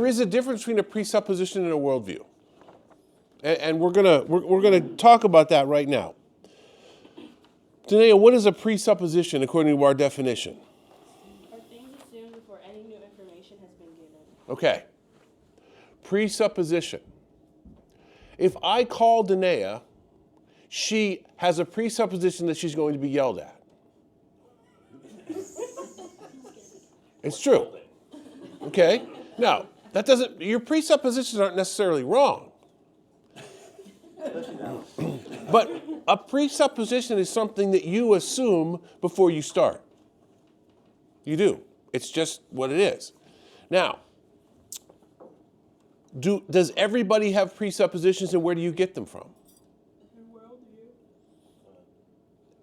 is a difference between a presupposition and a worldview. And we're gonna talk about that right now. Danae, what is a presupposition according to our definition? Are things assumed before any new information has been given. Okay. Presupposition. If I call Danae, she has a presupposition that she's going to be yelled at. It's true. Okay? Now, that doesn't, your presuppositions aren't necessarily wrong. But a presupposition is something that you assume before you start. You do. It's just what it is. Now, does everybody have presuppositions, and where do you get them from?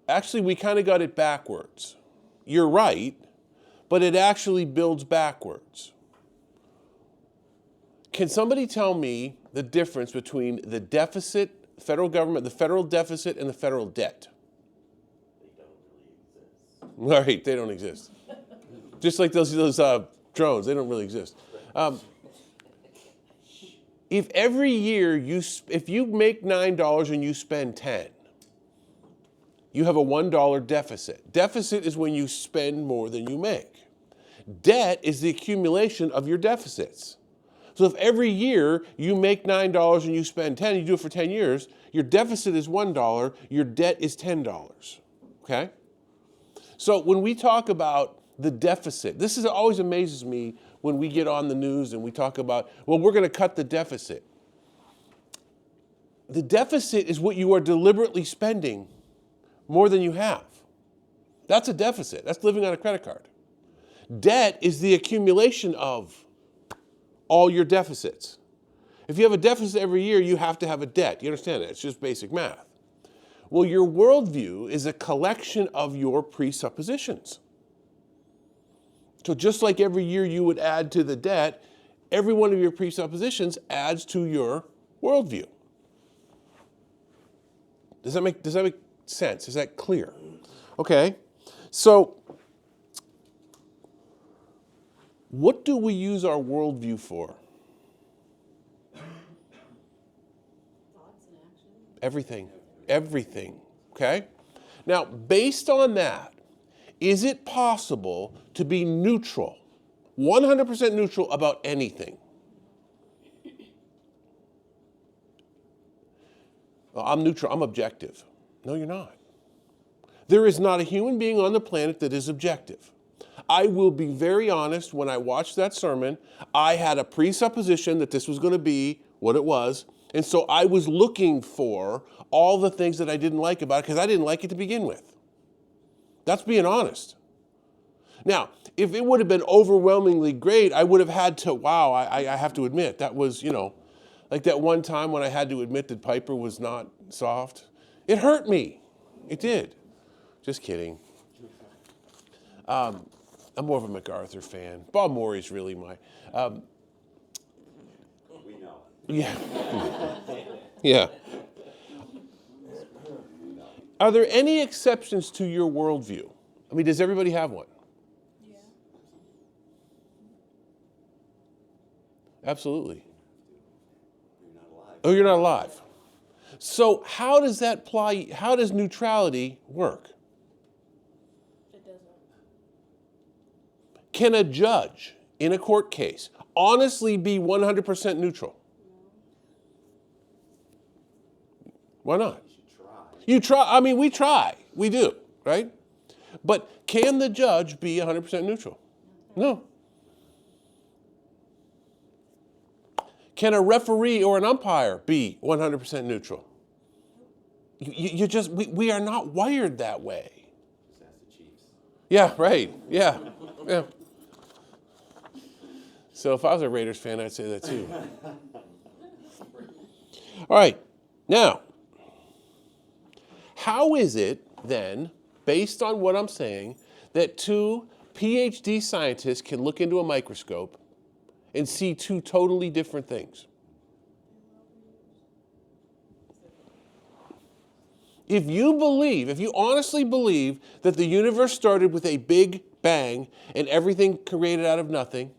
Actually, we kind of got it backwards. You're right, but it actually builds backwards. Can somebody tell me the difference between the deficit, federal government, the federal deficit, and the federal debt? They don't really exist. All right, they don't exist. Just like those drones, they don't really exist. If every year if you make $9 and you spend 10, you have a $1 deficit. Deficit is when you spend more than you make. Debt is the accumulation of your deficits. So if every year you make $9 and you spend 10, you do it for 10 years, your deficit is $1, your debt is $10, okay? So when we talk about the deficit, this always amazes me when we get on the news and we talk about, well, we're going to cut the deficit. The deficit is what you are deliberately spending more than you have. That's a deficit. That's living on a credit card. Debt is the accumulation of all your deficits. If you have a deficit every year, you have to have a debt. You understand that? It's just basic math. Well, your worldview is a collection of your presuppositions. So just like every year you would add to the debt, every one of your presuppositions adds to your worldview. Does that make sense? Is that clear? Okay. So what do we use our worldview for? Thoughts and actions. Everything. Okay? Now, based on that, is it possible to be neutral, 100% neutral about anything? Well, I'm neutral, I'm objective. No, you're not. There is not a human being on the planet that is objective. I will be very honest, when I watched that sermon, I had a presupposition that this was going to be what it was, and so I was looking for all the things that I didn't like about it because I didn't like it to begin with. That's being honest. Now, if it would have been overwhelmingly great, I would have had to, I have to admit, that was, like that one time when I had to admit that Piper was not soft. It hurt me. It did. Just kidding. I'm more of a MacArthur fan. Bob Morey's really my... we know. Yeah. Yeah. Are there any exceptions to your worldview? I mean, does everybody have one? Yeah. Absolutely. You're not alive. Oh, you're not alive. So how does that apply? How does neutrality work? It doesn't. Can a judge in a court case honestly be 100% neutral? Why not? You try. I mean, we try. We do, right? But can the judge be 100% neutral? No. Can a referee or an umpire be 100% neutral? We are not wired that way. Just ask the Chiefs. Yeah, right. Yeah. Yeah. So if I was a Raiders fan, I'd say that too. All right. Now, how is it then, based on what I'm saying, that two PhD scientists can look into a microscope and see two totally different things? If you honestly believe that the universe started with a big bang and everything created out of nothing,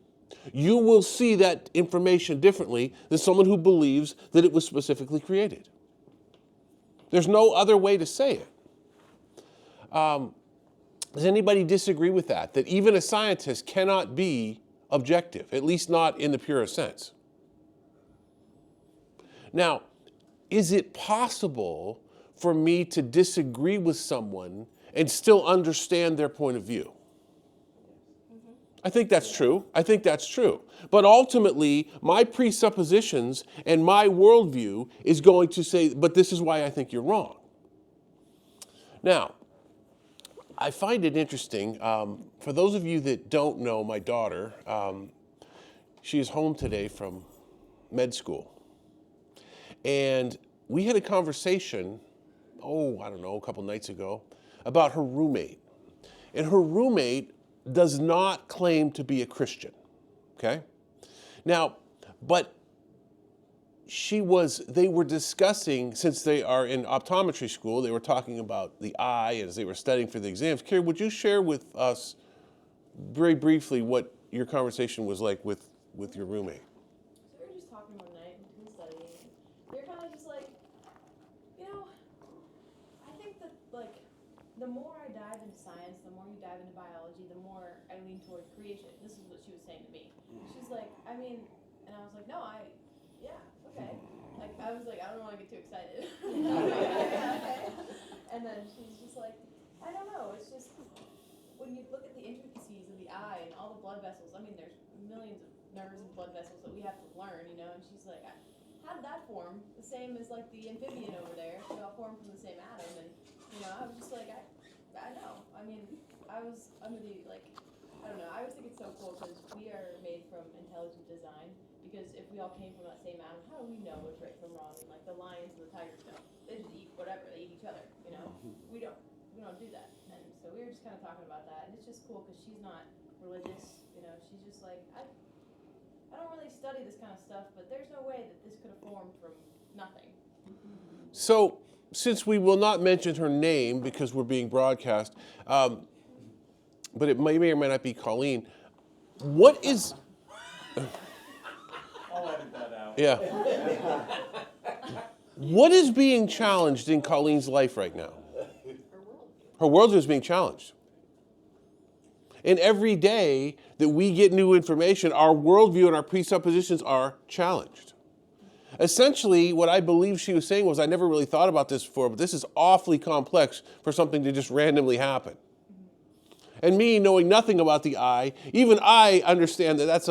you will see that information differently than someone who believes that it was specifically created. There's no other way to say it. Does anybody disagree with that? That even a scientist cannot be objective, at least not in the purest sense? Now, is it possible for me to disagree with someone and still understand their point of view? I think that's true. I think that's true. But ultimately, my presuppositions and my worldview is going to say, but this is why I think you're wrong. Now, I find it interesting. For those of you that don't know my daughter, she is home today from med school. And we had a conversation, I don't know, a couple nights ago, about her roommate. And her roommate does not claim to be a Christian, okay? Now, but they were discussing, since they are in optometry school, they were talking about the eye as they were studying for the exams. Carrie, would you share with us very briefly what your conversation was like with your roommate? So we were just talking one night and studying. They're kind of just like, I think that the more I dive into science, the more you dive into biology, the more I lean toward creation. This is what she was saying to me. She's like, and I was like, no, yeah, okay. I was like, I don't want to get too excited. Okay. And then she's just like, I don't know, it's just, when you look at the intricacies of the eye and all the blood vessels, there's millions of nerves and blood vessels that we have to learn, and she's like, how did that form? The same as like the amphibian over there, they all formed from the same atom, and I was just like, I know. I was under the, I don't know, I always think it's so cool because we are made from intelligent design, because if we all came from that same atom, how do we know what's right from wrong? And the lions and the tigers don't. They just eat whatever, they eat each other, We don't do that. And so we were just kind of talking about that, and it's just cool because she's not religious, she's just like, I don't really study this kind of stuff, but there's no way that this could have formed from nothing. So, since we will not mention her name because we're being broadcast, but it may or may not be Colleen, what is... I'll edit that out. Yeah. What is being challenged in Colleen's life right now? Her worldview is being challenged. And every day that we get new information, our worldview and our presuppositions are challenged. Essentially, what I believe she was saying was, I never really thought about this before, but this is awfully complex for something to just randomly happen. And me knowing nothing about the eye, even I understand that that's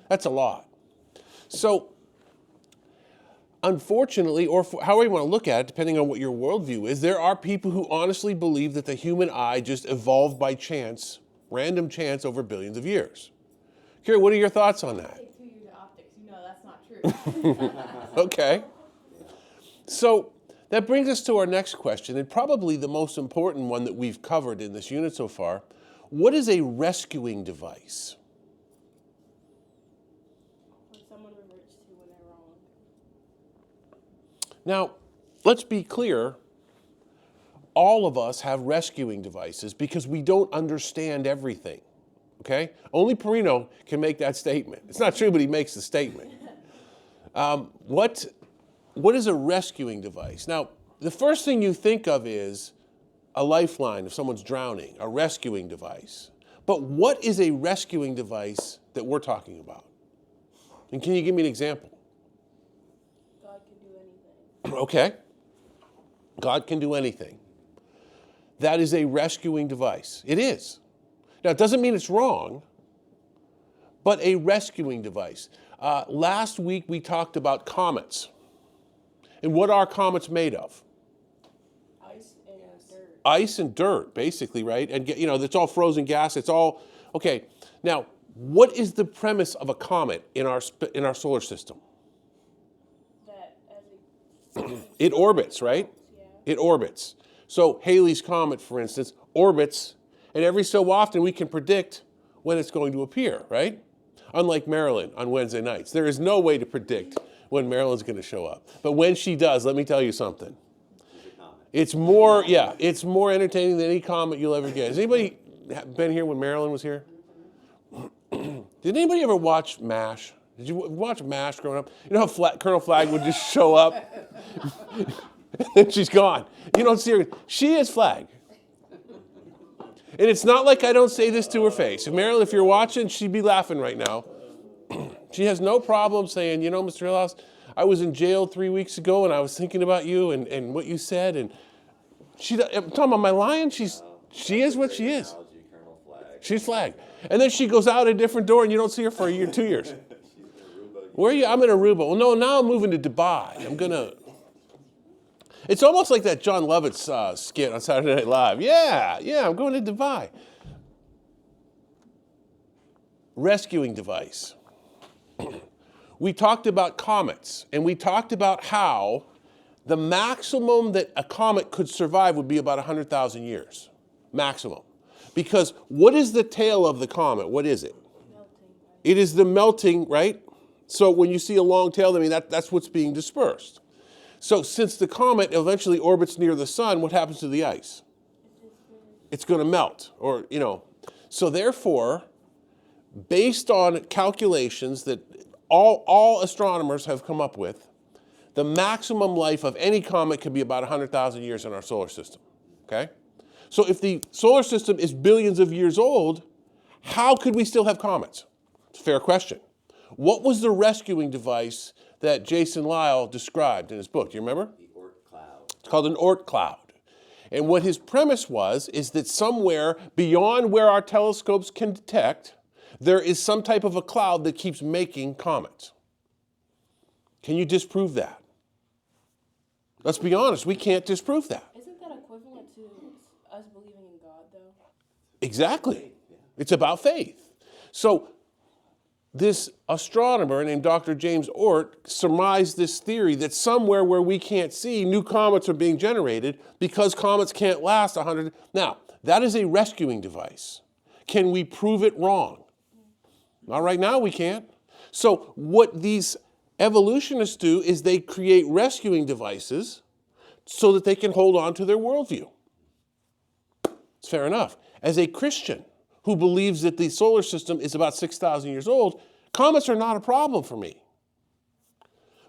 that's a lot. So, unfortunately, or however you want to look at it, depending on what your worldview is, there are people who honestly believe that the human eye just evolved by chance, random chance over billions of years. Carrie, what are your thoughts on that? Take 2 years of optics, that's not true. Okay. So that brings us to our next question, and probably the most important one that we've covered in this unit so far. What is a rescuing device? What someone reverts to when they're wrong. Now, let's be clear. All of us have rescuing devices because we don't understand everything. Okay? Only Perino can make that statement. It's not true, but he makes the statement. What is a rescuing device? Now, the first thing you think of is a lifeline if someone's drowning, a rescuing device. But what is a rescuing device that we're talking about? And can you give me an example? God can do anything. Okay. God can do anything. That is a rescuing device. It is. Now, it doesn't mean it's wrong, but a rescuing device. Last week, we talked about comets. And what are comets made of? Ice and dirt. Ice and dirt, basically, right? And, it's all frozen gas. It's all... Okay, now, what is the premise of a comet in our solar system? That as It orbits, right? Yeah. It orbits. So Halley's Comet, for instance, orbits, and every so often we can predict when it's going to appear, right? Unlike Marilyn on Wednesday nights. There is no way to predict when Marilyn's going to show up. But when she does, let me tell you something. It's more entertaining than any comet you'll ever get. Has anybody been here when Marilyn was here? Did anybody ever watch MASH? Did you watch MASH growing up? You know how Colonel Flagg would just show up? And then she's gone. You don't see her. She is Flagg. And it's not like I don't say this to her face. Meryl, if you're watching, she'd be laughing right now. She has no problem saying, you know, Mr. Hillhouse, I was in jail 3 weeks ago and I was thinking about you and what you said. And I'm talking about my lion. She is what she is. Colonel Flagg. She's Flagg. And then she goes out a different door and you don't see her for a year, 2 years. Where are you? I'm in Aruba. Well, no, now I'm moving to Dubai. It's almost like that John Lovitz skit on Saturday Night Live. Yeah, I'm going to Dubai. Rescuing device. We talked about comets, and we talked about how the maximum that a comet could survive would be about 100,000 years. Maximum. Because what is the tail of the comet? What is it? Melting. It is the melting, right? So when you see a long tail, I mean, that's what's being dispersed. So since the comet eventually orbits near the sun, what happens to the ice? It's going to melt, or, you know. So therefore, based on calculations that all astronomers have come up with, the maximum life of any comet could be about 100,000 years in our solar system, okay? So if the solar system is billions of years old, how could we still have comets? It's a fair question. What was the rescuing device that Jason Lyle described in his book? Do you remember? The Oort cloud. It's called an Oort cloud. And what his premise was is that somewhere beyond where our telescopes can detect, there is some type of a cloud that keeps making comets. Can you disprove that? Let's be honest, we can't disprove that. Isn't that equivalent to us believing in God, though? Exactly. It's about faith. So this astronomer named Dr. James Oort surmised this theory that somewhere where we can't see, new comets are being generated because comets can't last 100. Now, that is a rescuing device. Can we prove it wrong? Not right now, we can't. So what these evolutionists do is they create rescuing devices so that they can hold on to their worldview. It's fair enough. As a Christian who believes that the solar system is about 6,000 years old, comets are not a problem for me.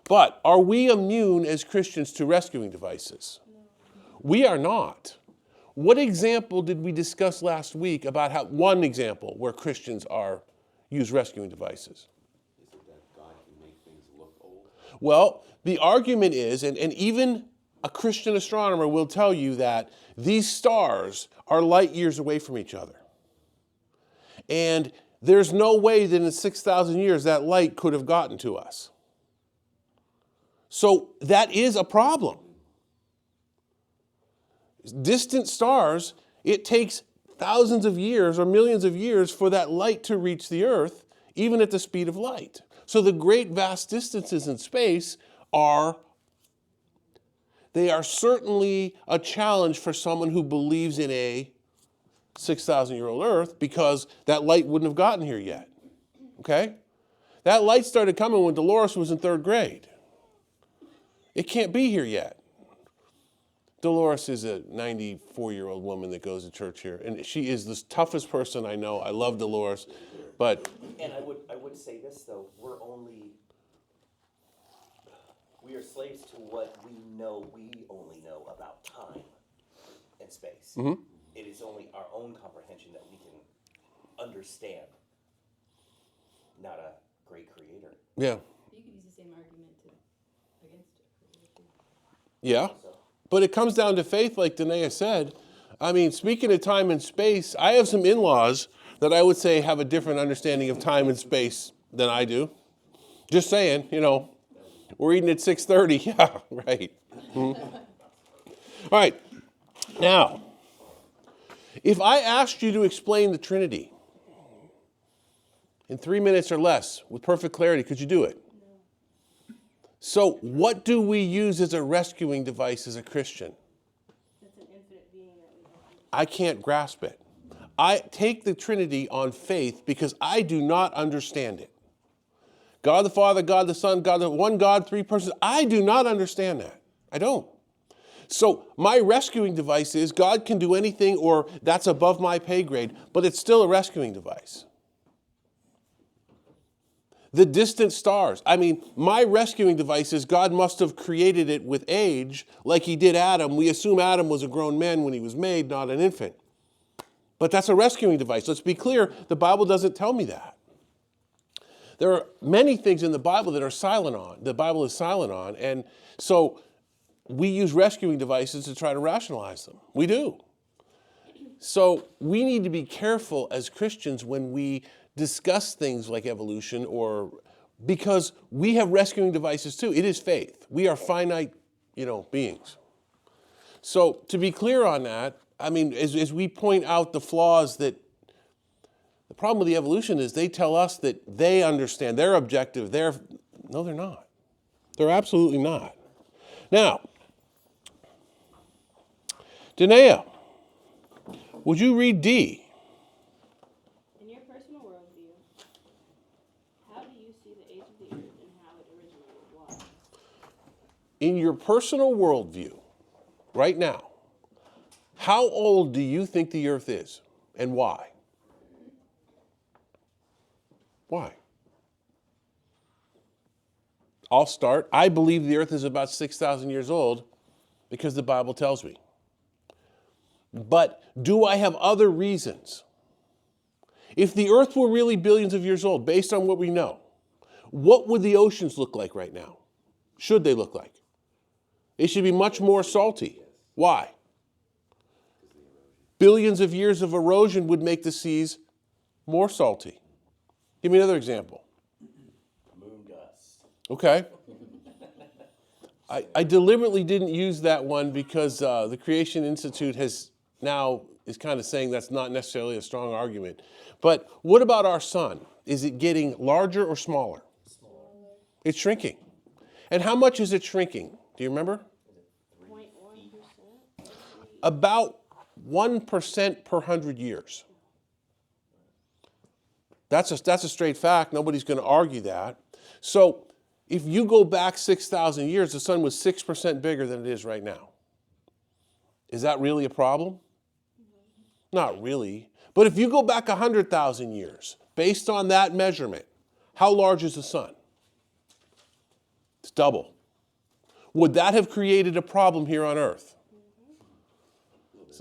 But are we immune as Christians to rescuing devices? No. We are not. What example did we discuss last week about how one example where Christians use rescuing devices? Is it that God can make things look old? Well, the argument is, and even a Christian astronomer will tell you that these stars are light years away from each other. And there's no way that in 6,000 years that light could have gotten to us. So that is a problem. Distant stars, it takes thousands of years or millions of years for that light to reach the Earth, even at the speed of light. So the great vast distances in space are certainly a challenge for someone who believes in a 6,000-year-old Earth, because that light wouldn't have gotten here yet, okay? That light started coming when Dolores was in 3rd grade. It can't be here yet. Dolores is a 94-year-old woman that goes to church here, and she is the toughest person I know. I love Dolores, but... And I would say this, though, we are slaves to what we only know about time and space. Mm-hmm. It is only our own comprehension that we can understand, not a great creator. Yeah. You could use the same argument against it. Yeah. But it comes down to faith, like Danae said. I mean, speaking of time and space, I have some in-laws that I would say have a different understanding of time and space than I do. Just saying, you know, we're eating at 6:30. Yeah, right. Mm-hmm. All right. Now, if I asked you to explain the Trinity in 3 minutes or less with perfect clarity, could you do it? No. So what do we use as a rescuing device as a Christian? That's an infinite being that we don't. I can't grasp it. I take the Trinity on faith because I do not understand it. God the Father, God the Son, God the one God, 3 persons. I do not understand that. I don't. So my rescuing device is God can do anything, or that's above my pay grade, but it's still a rescuing device. The distant stars. I mean, my rescuing device is God must have created it with age, like he did Adam. We assume Adam was a grown man when he was made, not an infant. But that's a rescuing device. Let's be clear, the Bible doesn't tell me that. There are many things in the Bible that are silent on. The Bible is silent on. And so we use rescuing devices to try to rationalize them. We do. So we need to be careful as Christians when we discuss things like evolution, or because we have rescuing devices too. It is faith. We are finite, beings. So to be clear on that, I mean, as we point out the flaws that the problem with the evolution is they tell us that they understand, they're objective, no, they're not. They're absolutely not. Now, Danae, would you read D? In your personal worldview, how do you see the age of the earth and how it originated? Why? In your personal worldview, right now, how old do you think the earth is and why? Why? I'll start. I believe the earth is about 6,000 years old because the Bible tells me. But do I have other reasons? If the earth were really billions of years old, based on what we know, what would the oceans look like right now? Should they look like? They should be much more salty. Why? Billions of years of erosion would make the seas more salty. Give me another example. Moon dust. Okay. I deliberately didn't use that one because the Creation Institute is kind of saying that's not necessarily a strong argument. But what about our sun? Is it getting larger or smaller? Smaller. It's shrinking. And how much is it shrinking? Do you remember? 0.1%. About 1% per 100 years. That's a straight fact. Nobody's going to argue that. So if you go back 6,000 years, the sun was 6% bigger than it is right now. Is that really a problem? Not really. But if you go back 100,000 years, based on that measurement, how large is the sun? It's double. Would that have created a problem here on Earth?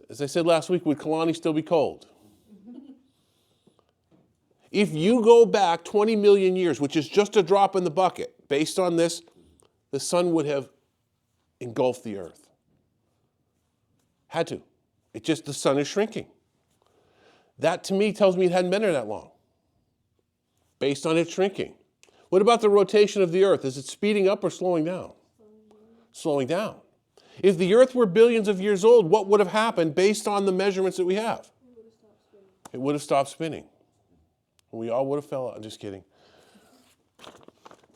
As I said last week, would Kalani still be cold? If you go back 20 million years, which is just a drop in the bucket, based on this, the sun would have engulfed the earth. Had to. The sun is shrinking. That to me tells me it hadn't been there that long, based on it shrinking. What about the rotation of the earth? Is it speeding up or slowing down? Slowing down. If the earth were billions of years old, what would have happened based on the measurements that we have? It would have stopped spinning. We all would have fell out. I'm just kidding.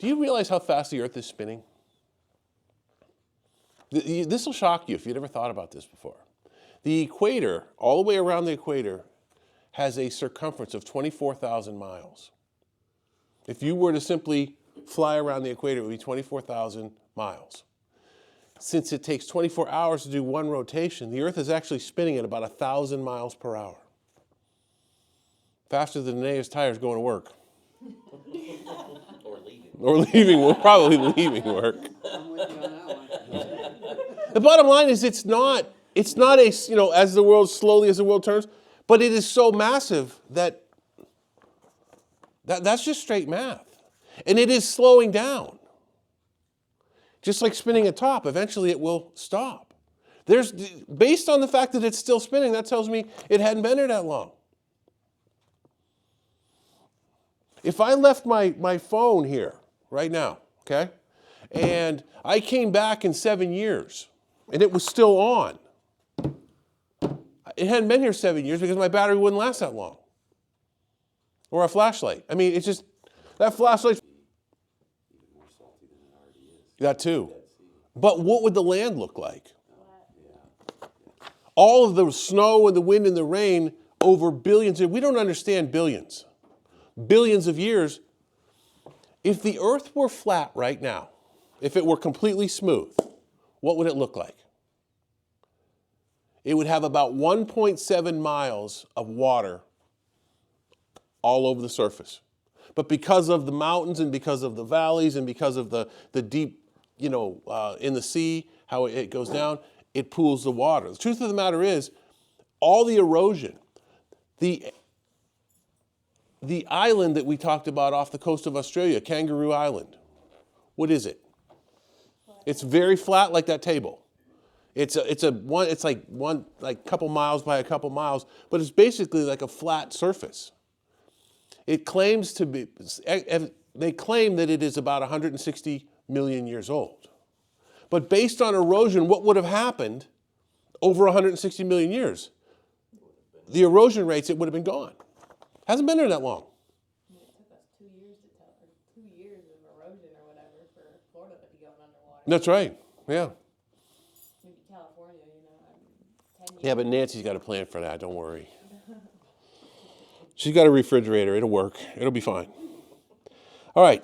Do you realize how fast the earth is spinning? This will shock you if you'd ever thought about this before. The equator, all the way around the equator, has a circumference of 24,000 miles. If you were to simply fly around the equator, it would be 24,000 miles. Since it takes 24 hours to do one rotation, the earth is actually spinning at about 1,000 miles per hour. Faster than Danae's tires going to work. Or leaving. Or leaving, we're probably leaving work. I'm with you on that one. The bottom line is it's not a, as the world, slowly as the world turns, but it is so massive that's just straight math. And it is slowing down. Just like spinning a top, eventually it will stop. Based on the fact that it's still spinning, that tells me it hadn't been there that long. If I left my phone here right now, okay, and I came back in 7 years and it was still on, it hadn't been here 7 years because my battery wouldn't last that long. Or a flashlight. I mean, it's just, that flashlight's Even more salty than it already is. that too. But what would the land look like? Yeah. All of the snow and the wind and the rain over billions, we don't understand billions. Billions of years. If the earth were flat right now, if it were completely smooth, what would it look like? It would have about 1.7 miles of water all over the surface. But because of the mountains and because of the valleys and because of the deep, in the sea, how it goes down, it pools the water. The truth of the matter is, all the erosion, the island that we talked about off the coast of Australia, Kangaroo Island, what is it? It's very flat like that table. It's like couple miles by a couple miles, but it's basically like a flat surface. It claims to be, they claim that it is about 160 million years old. But based on erosion, what would have happened over 160 million years? The erosion rates, it would have been gone. Hasn't been there that long. I mean, it took us 2 years to tell, or 2 years of erosion or whatever for Florida to be going underwater. That's right, yeah. Maybe California, 10 years. Yeah, but Nancy's got a plan for that, don't worry. She's got a refrigerator, it'll work, it'll be fine. All right.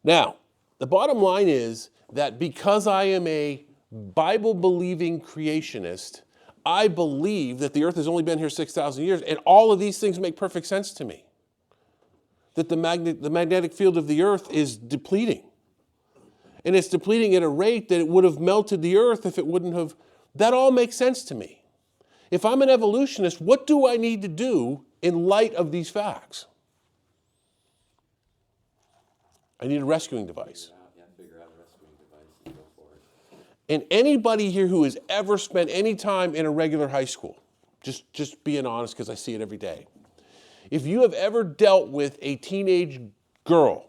Now, the bottom line is that because I am a Bible-believing creationist, I believe that the earth has only been here 6,000 years, and all of these things make perfect sense to me. That the magnetic field of the earth is depleting. And it's depleting at a rate that it would have melted the earth if it wouldn't have. That all makes sense to me. If I'm an evolutionist, what do I need to do in light of these facts? I need a rescuing device. Figure out a rescuing device and go for it. And anybody here who has ever spent any time in a regular high school, just being honest because I see it every day. If you have ever dealt with a teenage girl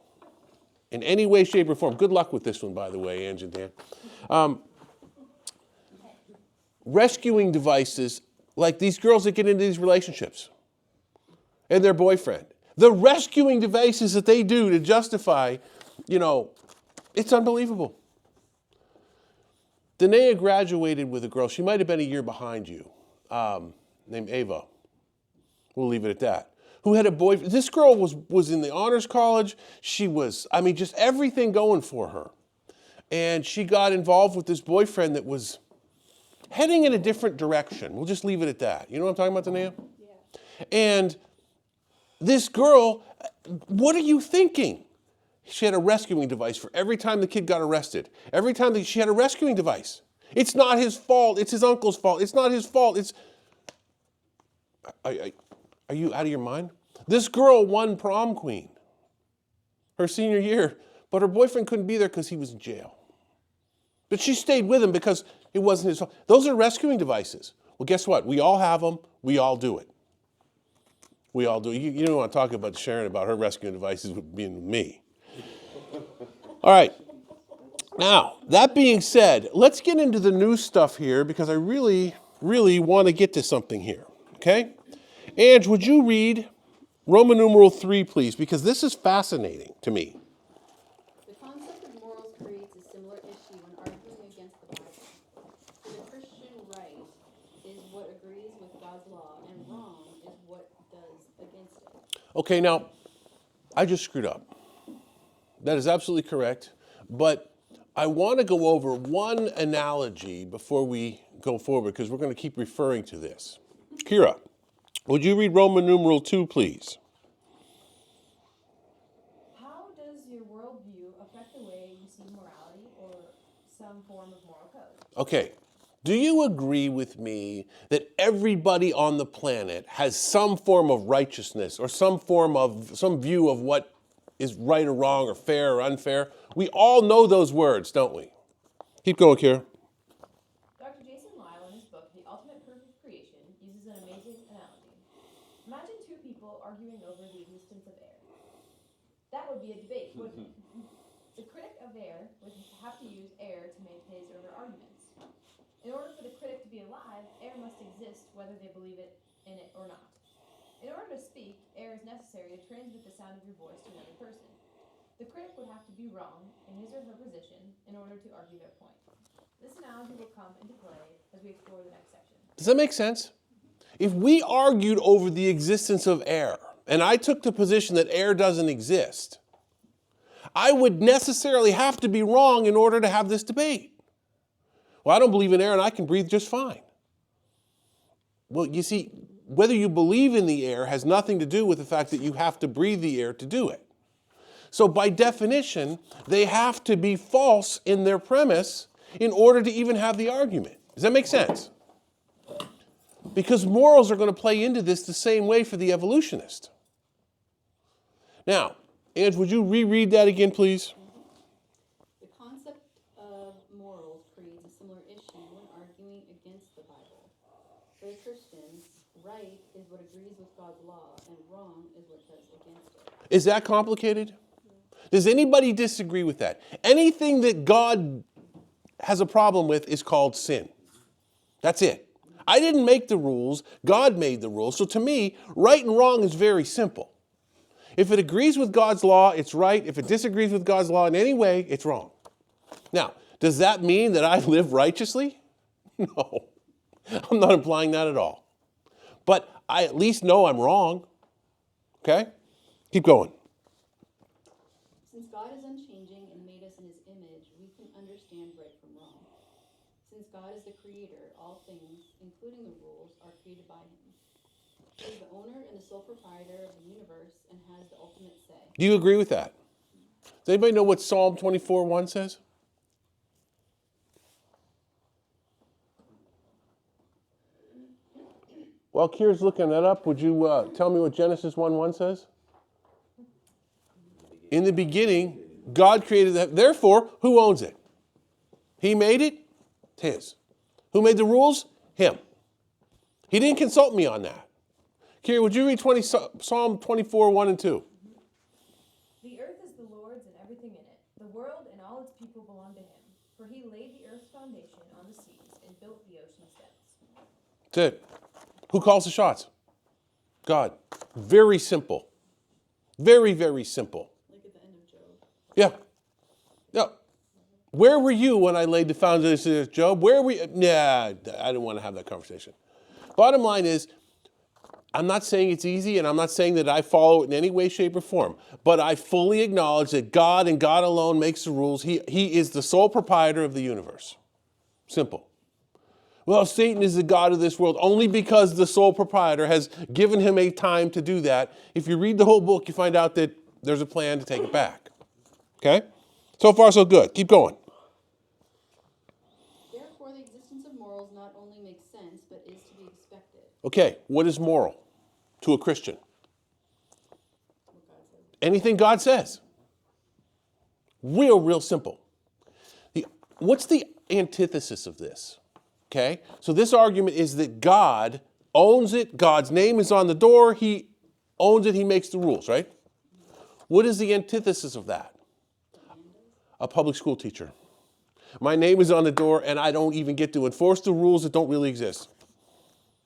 in any way, shape, or form, good luck with this one, by the way, Ange and Dan. Rescuing devices, like these girls that get into these relationships and their boyfriend, the rescuing devices that they do to justify, it's unbelievable. Danae graduated with a girl, she might have been a year behind you, named Ava. We'll leave it at that. Who had a boyfriend. This girl was in the honors college. She was, just everything going for her. And she got involved with this boyfriend that was heading in a different direction. We'll just leave it at that. You know what I'm talking about, Danae? Yeah. And this girl, what are you thinking? She had a rescuing device for every time the kid got arrested. Every time she had a rescuing device. It's not his fault. It's his uncle's fault. It's not his fault. Are you out of your mind? This girl won prom queen her senior year, but her boyfriend couldn't be there because he was in jail. But she stayed with him because it wasn't his fault. Those are rescuing devices. Well, guess what? We all have them. We all do it. We all do it. You don't want to talk about Sharon about her rescuing devices being with me. All right. Now, that being said, let's get into the new stuff here because I really, really want to get to something here. Okay? Ange, would you read Roman numeral 3, please? Because this is fascinating to me. The concept of morals creates a similar issue when arguing against the Bible. For the Christian, right is what agrees with God's law, and wrong is what does against it. Okay, now, I just screwed up. That is absolutely correct. But I want to go over one analogy before we go forward because we're going to keep referring to this. Kira, would you read Roman numeral 2, please? How does your worldview affect the way you see morality or some form of moral code? Okay. Do you agree with me that everybody on the planet has some form of righteousness or some view of what is right or wrong or fair or unfair? We all know those words, don't we? Keep going, Kira. Dr. Jason Lyle, in his book, The Ultimate Proof of Creation, uses an amazing analogy. Imagine two people arguing over the existence of air. That would be a debate, wouldn't it? The critic of air would have to use air to make his or her arguments. In order for the critic to be alive, air must exist whether they believe in it or not. In order to speak, air is necessary to transmit the sound of your voice to another person. The critic would have to be wrong in his or her position in order to argue their point. This analogy will come into play as we explore the next section. Does that make sense? If we argued over the existence of air, and I took the position that air doesn't exist, I would necessarily have to be wrong in order to have this debate. Well, I don't believe in air and I can breathe just fine. Well, you see, whether you believe in the air has nothing to do with the fact that you have to breathe the air to do it. So by definition, they have to be false in their premise in order to even have the argument. Does that make sense? Because morals are going to play into this the same way for the evolutionist. Now, Ange, would you reread that again, please? The concept of morals creates a similar issue when arguing against the Bible. For the Christians, right is what agrees with God's law, and wrong is what does against it. Is that complicated? Does anybody disagree with that? Anything that God has a problem with is called sin. That's it. I didn't make the rules. God made the rules. So to me, right and wrong is very simple. If it agrees with God's law, it's right. If it disagrees with God's law in any way, it's wrong. Now, does that mean that I live righteously? No. I'm not implying that at all. But I at least know I'm wrong. Okay? Keep going. Since God is unchanging and made us in his image, we can understand right from wrong. Since God is the creator, all things, including the rules, are created by him. He is the owner and the sole proprietor of the universe and has the ultimate say. Do you agree with that? Does anybody know what Psalm 24:1 says? While Kier's looking that up, would you tell me what Genesis 1:1 says? In the beginning, God created that. Therefore, who owns it? He made it? It's his. Who made the rules? Him. He didn't consult me on that. Kier, would you read Psalm 24:1 and 2? The earth is the Lord's and everything in it. The world and all its people belong to him. For he laid the earth's foundation on the seas and built the ocean's depths. That's it. Who calls the shots? God. Very simple. Very, very simple. Like at the end of Job. Yeah. Yeah. Where were you when I laid the foundation of Job? Where were you? Yeah, I didn't want to have that conversation. Bottom line is, I'm not saying it's easy, and I'm not saying that I follow it in any way, shape, or form. But I fully acknowledge that God and God alone makes the rules. He is the sole proprietor of the universe. Simple. Well, Satan is the god of this world only because the sole proprietor has given him a time to do that. If you read the whole book, you find out that there's a plan to take it back. Okay? So far, so good. Keep going. Therefore, the existence of morals not only makes sense, but is to be expected. Okay, what is moral to a Christian? What God says. Anything God says. Real simple. What's the antithesis of this? Okay, so this argument is that God owns it. God's name is on the door. He owns it. He makes the rules, right? What is the antithesis of that? A public school teacher. My name is on the door, and I don't even get to enforce the rules that don't really exist.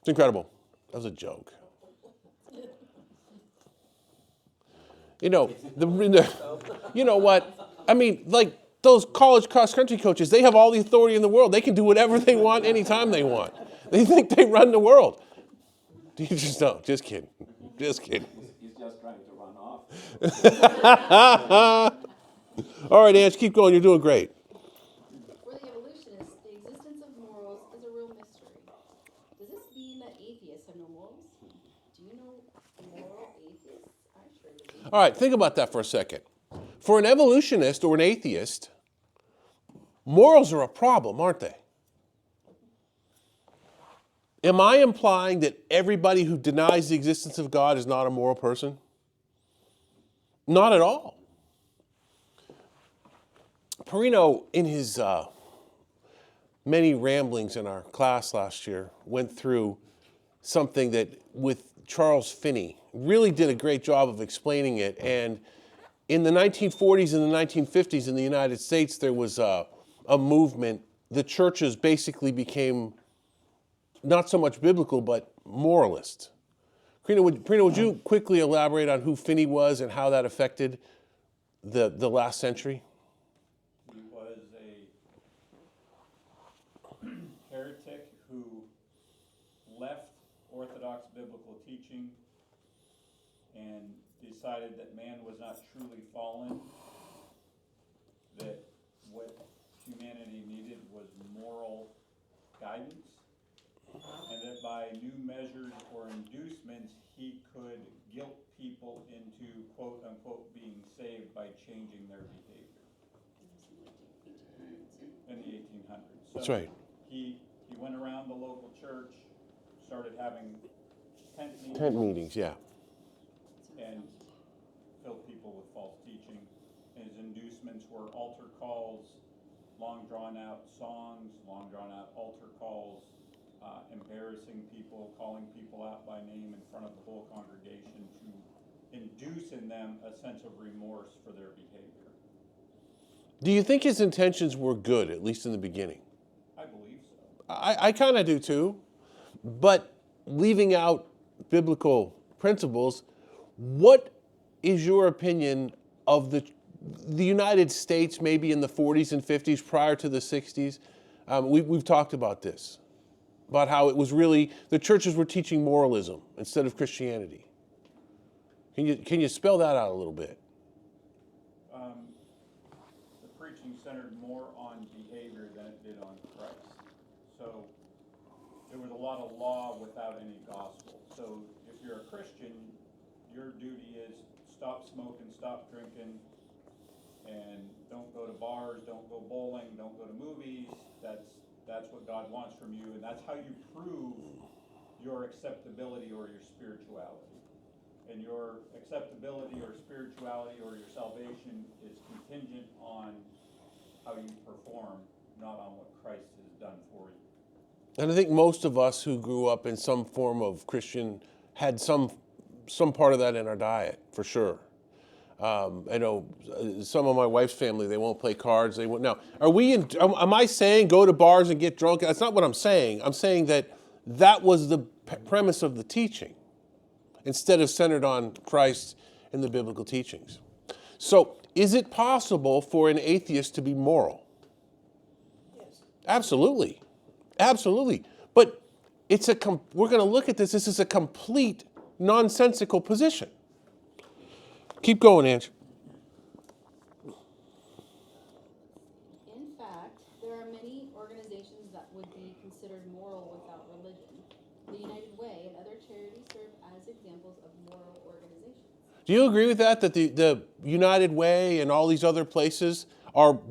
It's incredible. That was a joke. You know, you know what? I mean, like, those college cross-country coaches, they have all the authority in the world. They can do whatever they want anytime they want. They think they run the world. You just don't. Just kidding. Just kidding. He's just trying to run off. All right, Ange, keep going. You're doing great. For the evolutionists, the existence of morals is a real mystery. Does this mean that atheists have no morals? Do you know moral atheists? I sure do. All right, think about that for a second. For an evolutionist or an atheist, morals are a problem, aren't they? Am I implying that everybody who denies the existence of God is not a moral person? Not at all. Perino, in his many ramblings in our class last year, went through something that, with Charles Finney, really did a great job of explaining it. And in the 1940s and the 1950s in the United States, there was a movement. The churches basically became not so much biblical, but moralist. Perino, would you quickly elaborate on who Finney was and how that affected the last century? He was a heretic who left Orthodox biblical teaching and decided that man was not truly fallen, that what humanity needed was moral guidance, and that by by new measures or inducements, he could guilt people into quote unquote being saved by changing their behavior in the 1800s. So That's right. He went around the local church, started having tent Tent meetings, yeah. and filled people with false teaching. His inducements were altar calls, long drawn out songs, long drawn out altar calls, embarrassing people, calling people out by name in front of the whole congregation to induce in them a sense of remorse for their behavior. Do you think his intentions were good, at least in the beginning? I believe so. I kind of do too. But leaving out biblical principles, what is your opinion of the United States maybe in the 40s and 50s prior to the 60s? We've talked about this, about how it was really, the churches were teaching moralism instead of Christianity. Can you spell that out a little bit? The preaching centered more on behavior than it did on Christ. So there was a lot of law without any gospel. So if you're a Christian, your duty is stop smoking, stop drinking, and don't go to bars, don't go bowling, don't go to movies. That's what God wants from you, and that's how you prove your acceptability or your spirituality. And your acceptability or spirituality or your salvation is contingent on how you perform, not on what Christ has done for you. And I think most of us who grew up in some form of Christian had some part of that in our diet, for sure. I know some of my wife's family, they won't play cards. They won't. Now, am I saying go to bars and get drunk? That's not what I'm saying. I'm saying that was the premise of the teaching, instead of centered on Christ and the biblical teachings. So, is it possible for an atheist to be moral? Yes. Absolutely. Absolutely. But we're going to look at this. This is a complete nonsensical position. Keep going, Ange. In fact, there are many organizations that would be considered moral without religion. The United Way and other charities serve as examples of moral organizations. Do you agree with that the United Way and all these other places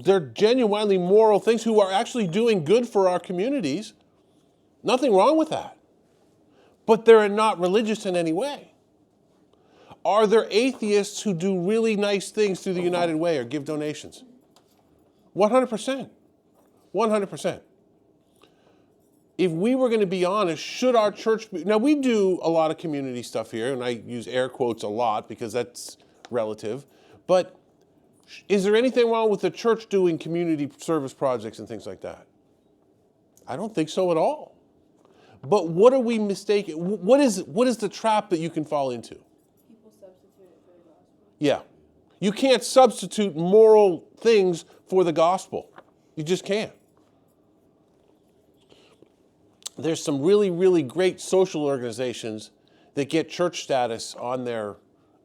they're genuinely moral things who are actually doing good for our communities? Nothing wrong with that. But they're not religious in any way. Are there atheists who do really nice things through the United Way or give donations? 100%. 100%. If we were going to be honest, should our church be... Now, we do a lot of community stuff here, and I use air quotes a lot because that's relative. But is there anything wrong with the church doing community service projects and things like that? I don't think so at all. But what are we mistaken? What is the trap that you can fall into? People substitute it for the gospel. Yeah. You can't substitute moral things for the gospel. You just can't. There's some really, really great social organizations that get church status on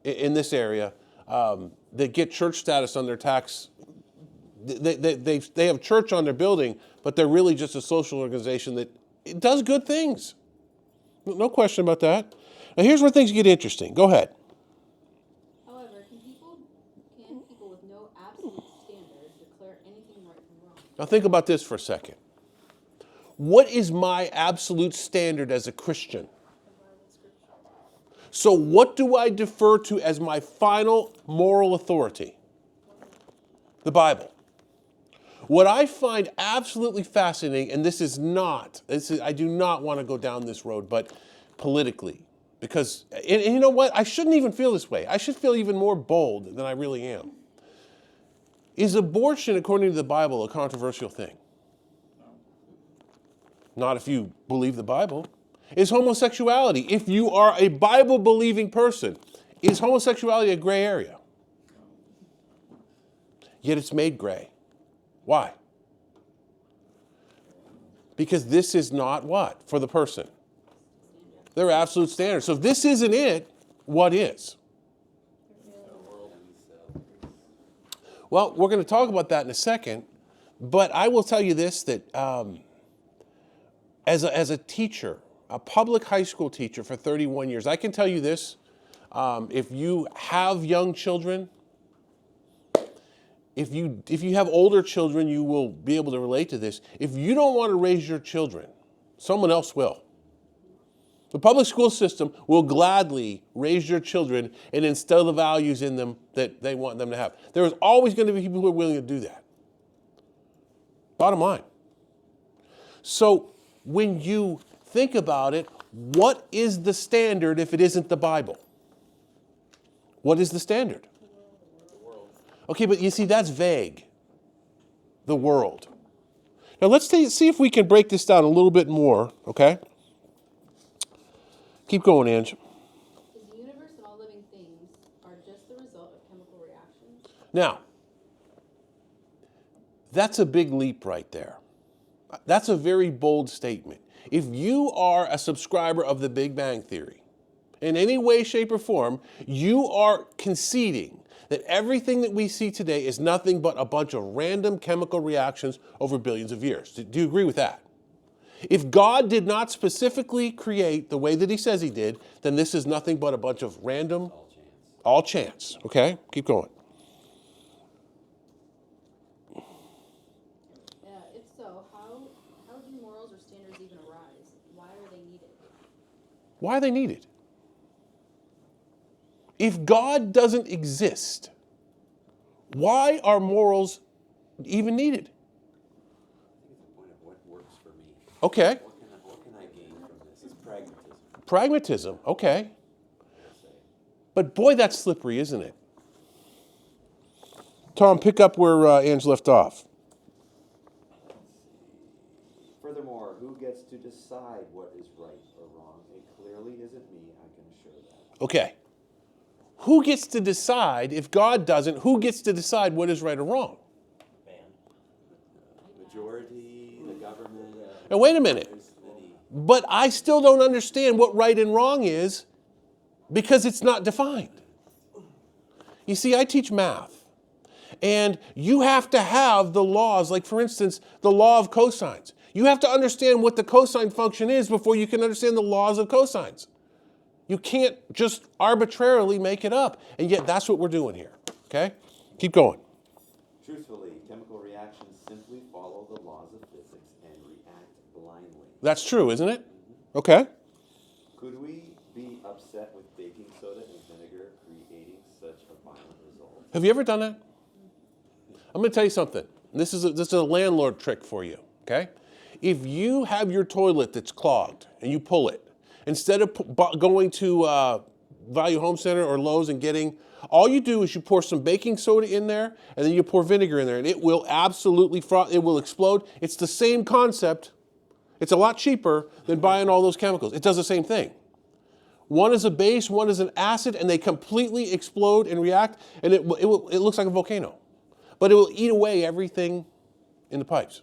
in this area, that get church status on their tax. They have church on their building, but they're really just a social organization that it does good things. No question about that. Now here's where things get interesting. Go ahead. However, can people with no absolute standard declare anything right from wrong? Now think about this for a second. What is my absolute standard as a Christian? So what do I defer to as my final moral authority? The Bible. What I find absolutely fascinating, and I do not want to go down this road, but politically, because, and you know what? I shouldn't even feel this way. I should feel even more bold than I really am. Is abortion, according to the Bible, a controversial thing? Not if you believe the Bible. Is homosexuality, if you are a Bible-believing person, is homosexuality a gray area? Yet it's made gray. Why? Because this is not what? For the person. Their absolute standard. So if this isn't it, what is? Well, we're going to talk about that in a second, but I will tell you this, that as a teacher, a public high school teacher for 31 years. I can tell you this, if you have young children, if you have older children, you will be able to relate to this. If you don't want to raise your children, someone else will. The public school system will gladly raise your children and instill the values in them that they want them to have. There is always going to be people who are willing to do that. Bottom line. So when you think about it, what is the standard if it isn't the Bible? What is the standard? Okay, but you see, that's vague. The world. Now let's see if we can break this down a little bit more, okay? Keep going, Ange. Is the universe and all living things are just the result of chemical reactions? Now, that's a big leap right there. That's a very bold statement. If you are a subscriber of the Big Bang Theory, in any way, shape, or form, you are conceding that everything that we see today is nothing but a bunch of random chemical reactions over billions of years. Do you agree with that? If God did not specifically create the way that he says he did, then this is nothing but a bunch of random, all chance. Okay? Keep going. If so, how do morals or standards even arise? Why are they needed? Why are they needed? If God doesn't exist, why are morals even needed? I think it's the point of what works for me. Okay. What can I gain from this? It's pragmatism. Pragmatism. Okay. I say. But boy, that's slippery, isn't it? Tom, pick up where Ange left off. Furthermore, who gets to decide what is right or wrong? It clearly isn't me, I can assure that. Okay. Who gets to decide, if God doesn't, who gets to decide what is right or wrong? Man. Majority, the government. Now, wait a minute. There's many. But I still don't understand what right and wrong is because it's not defined. You see, I teach math. And you have to have the laws, like for instance, the law of cosines. You have to understand what the cosine function is before you can understand the laws of cosines. You can't just arbitrarily make it up. And yet that's what we're doing here. Okay? Keep going. Truthfully, chemical reactions simply follow the laws of physics and react blindly. That's true, isn't it? Okay. Could we be upset with baking soda and vinegar creating such a violent result? Have you ever done that? I'm going to tell you something. This is a landlord trick for you. Okay? If you have your toilet that's clogged and you pull it, instead of going to Value Home Center or Lowe's and getting, all you do is you pour some baking soda in there and then you pour vinegar in there and it will absolutely it will explode. It's the same concept. It's a lot cheaper than buying all those chemicals. It does the same thing. One is a base, one is an acid, and they completely explode and react, and it looks like a volcano. But it will eat away everything in the pipes.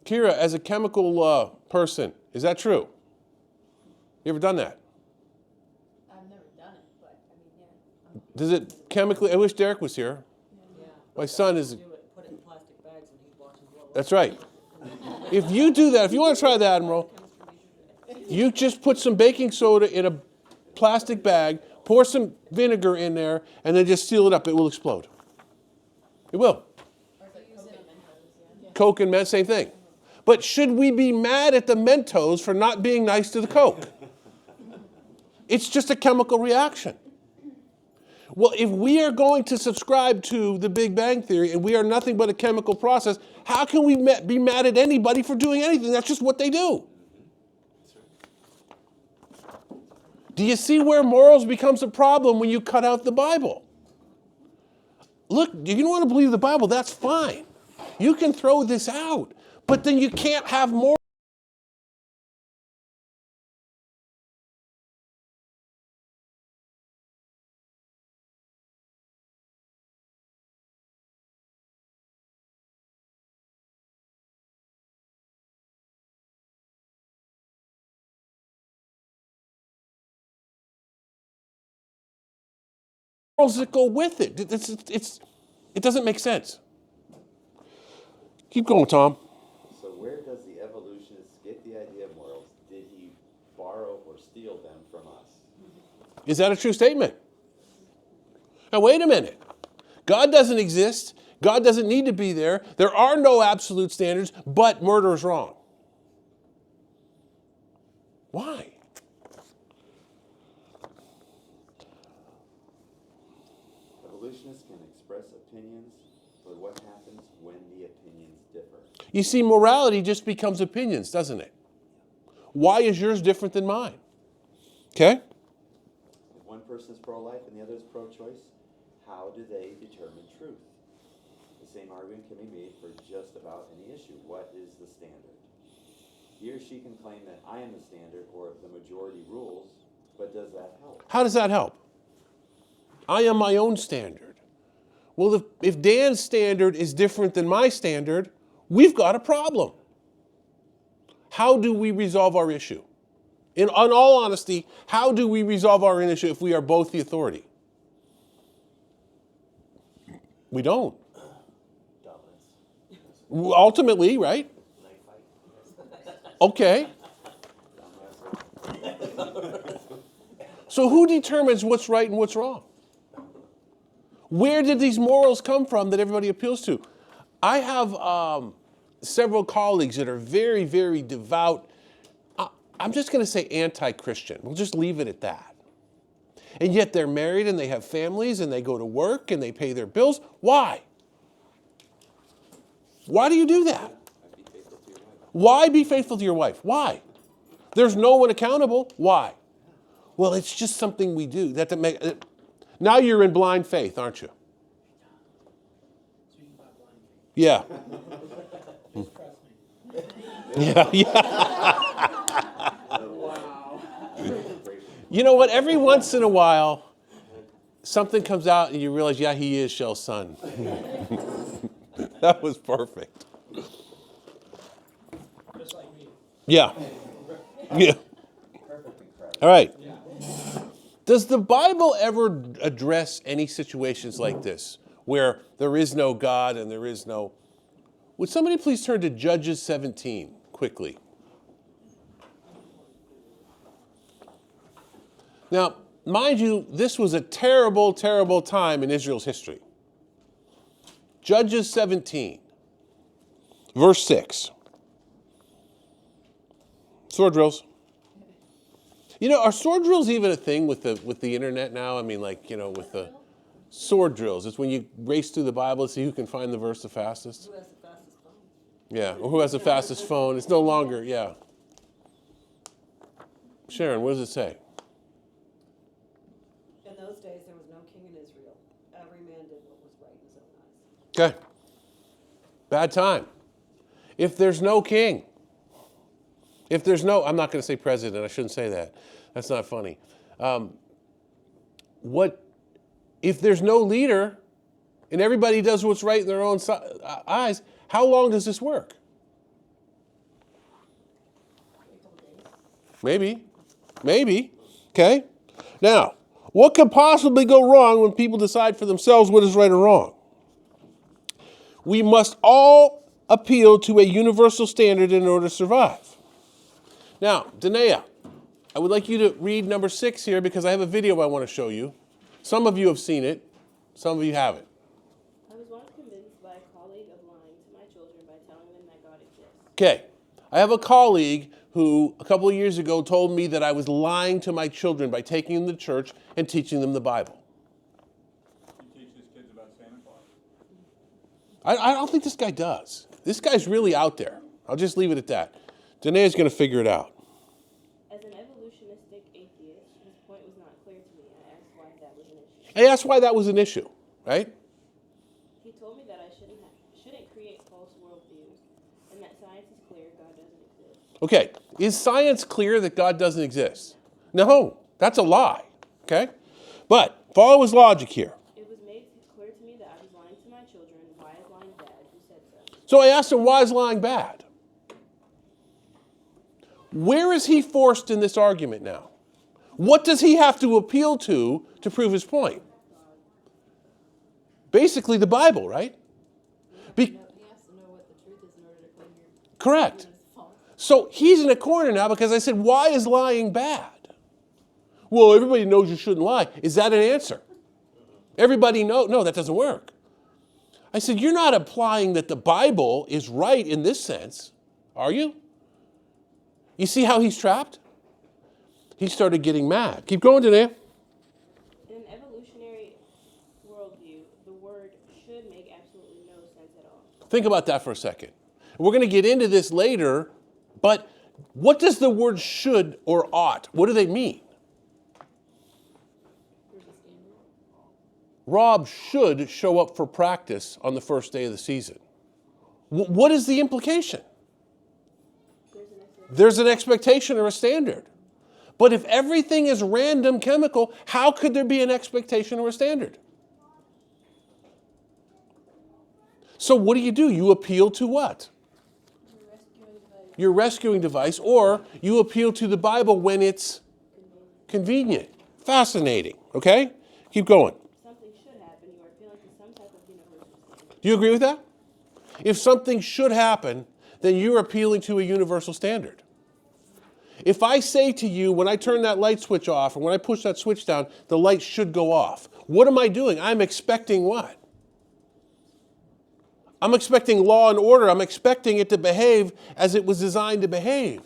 Kira, as a chemical person, is that true? You ever done that? I've never done it, but I mean, yeah. Does it chemically? I wish Derek was here. Yeah. My son is. Do it, put it in plastic bags and he watches what. That's right. If you do that, if you want to try that, Admiral, you just put some baking soda in a plastic bag, pour some vinegar in there, and then just seal it up. It will explode. It will. Or like Coke and Mentos, yeah. Coke and Mentos, same thing. But should we be mad at the Mentos for not being nice to the Coke? It's just a chemical reaction. Well, if we are going to subscribe to the Big Bang Theory and we are nothing but a chemical process, how can we be mad at anybody for doing anything? That's just what they do. Do you see where morals becomes a problem when you cut out the Bible? Look, if you don't want to believe the Bible, that's fine. You can throw this out. But then you can't have more. Morals that go with it. It doesn't make sense. Keep going, Tom. So where does the evolutionists get the idea of Is that a true statement? Now, wait a minute. God doesn't exist. God doesn't need to be there. There are no absolute standards, but murder is wrong. Why? Evolutionists can express opinions, but what happens when the opinions differ? You see, morality just becomes opinions, doesn't it? Why is yours different than mine? Okay? If one person is pro-life and the other is pro-choice, how do they determine truth? The same argument can be made for just about any issue. What is the standard? He or she can claim that I am the standard or the majority rules, but does that help? How does that help? I am my own standard. Well, if Dan's standard is different than my standard, we've got a problem. How do we resolve our issue? In all honesty, how do we resolve our issue if we are both the authority? We don't. Dominance. Ultimately, right? Knife fight. Okay. So who determines what's right and what's wrong? Where did these morals come from that everybody appeals to? I have several colleagues that are very, very devout. I'm just going to say anti-Christian. We'll just leave it at that. And yet they're married and they have families and they go to work and they pay their bills. Why? Why do you do that? Be faithful to your wife. Why be faithful to your wife? Why? There's no one accountable. Why? Well, it's just something we do. Now you're in blind faith, aren't you? Yeah. Yeah, yeah. You know what? Every once in a while, something comes out and you realize, yeah, he is Shell's son. That was perfect. Just like me. Yeah. Yeah. All right. Does the Bible ever address any situations like this where there is no God and there is no... Would somebody please turn to Judges 17 quickly? Now, mind you, this was a terrible, terrible time in Israel's history. Judges 17, verse 6. Sword drills. You know, are sword drills even a thing with the internet now? I mean, like, you know, with the sword drills. It's when you race through the Bible to see who can find the verse the fastest. Who has the fastest phone? Yeah, or who has the fastest phone. It's no longer, yeah. Sharon, what does it say? In those days, there was no king in Israel. Every man did what was right in his own eyes. Okay. Bad time. If there's no king, if there's no, I'm not going to say president, I shouldn't say that. That's not funny. If there's no leader and everybody does what's right in their own eyes, how long does this work? Maybe. Okay. Now, what could possibly go wrong when people decide for themselves what is right or wrong? We must all appeal to a universal standard in order to survive. Now, Danae, I would like you to read number 6 here because I have a video I want to show you. Some of you have seen it. Some of you haven't. I was once convinced by a colleague of lying to my children by telling them that God exists. Okay. I have a colleague who a couple of years ago told me that I was lying to my children by taking them to church and teaching them the Bible. He teaches kids about Santa Claus. I don't think this guy does. This guy's really out there. I'll just leave it at that. Danae's going to figure it out. As an evolutionistic atheist, his point was not clear to me, and I asked why that was an issue. I asked why that was an issue, right? He told me that I shouldn't create false worldviews, and that science is clear God doesn't exist. Okay, is science clear that God doesn't exist? No, that's a lie, okay? But follow his logic here. It was made clear to me that I was lying to my children. Why is lying bad? Who said so? So I asked him, why is lying bad? Where is he forced in this argument now? What does he have to appeal to prove his point? Basically the Bible, right? He has to know what the truth is in order to claim your Correct. argument is false. So he's in a corner now because I said, why is lying bad? well, everybody knows you shouldn't lie. Is that an answer? Everybody knows. No, that doesn't work. I said, you're not implying that the Bible is right in this sense, are you? You see how he's trapped? He started getting mad. Keep going, Danae. In an evolutionary worldview, the word should make absolutely no sense at all. Think about that for a second. We're going to get into this later, but what does the word should or ought, what do they mean? There's a standard. Rob should show up for practice on the first day of the season. What is the implication? There's an expectation or a standard. But if everything is random chemical, how could there be an expectation or a standard? So what do? You appeal to what? Your rescuing device, or you appeal to the Bible when it's convenient. Fascinating, okay? Keep going. Something should happen. You are appealing to some type of universal standard. Do you agree with that? If something should happen, then you're appealing to a universal standard. If I say to you, when I turn that light switch off, or when I push that switch down, the light should go off. What am I doing? I'm expecting what? I'm expecting law and order. I'm expecting it to behave as it was designed to behave.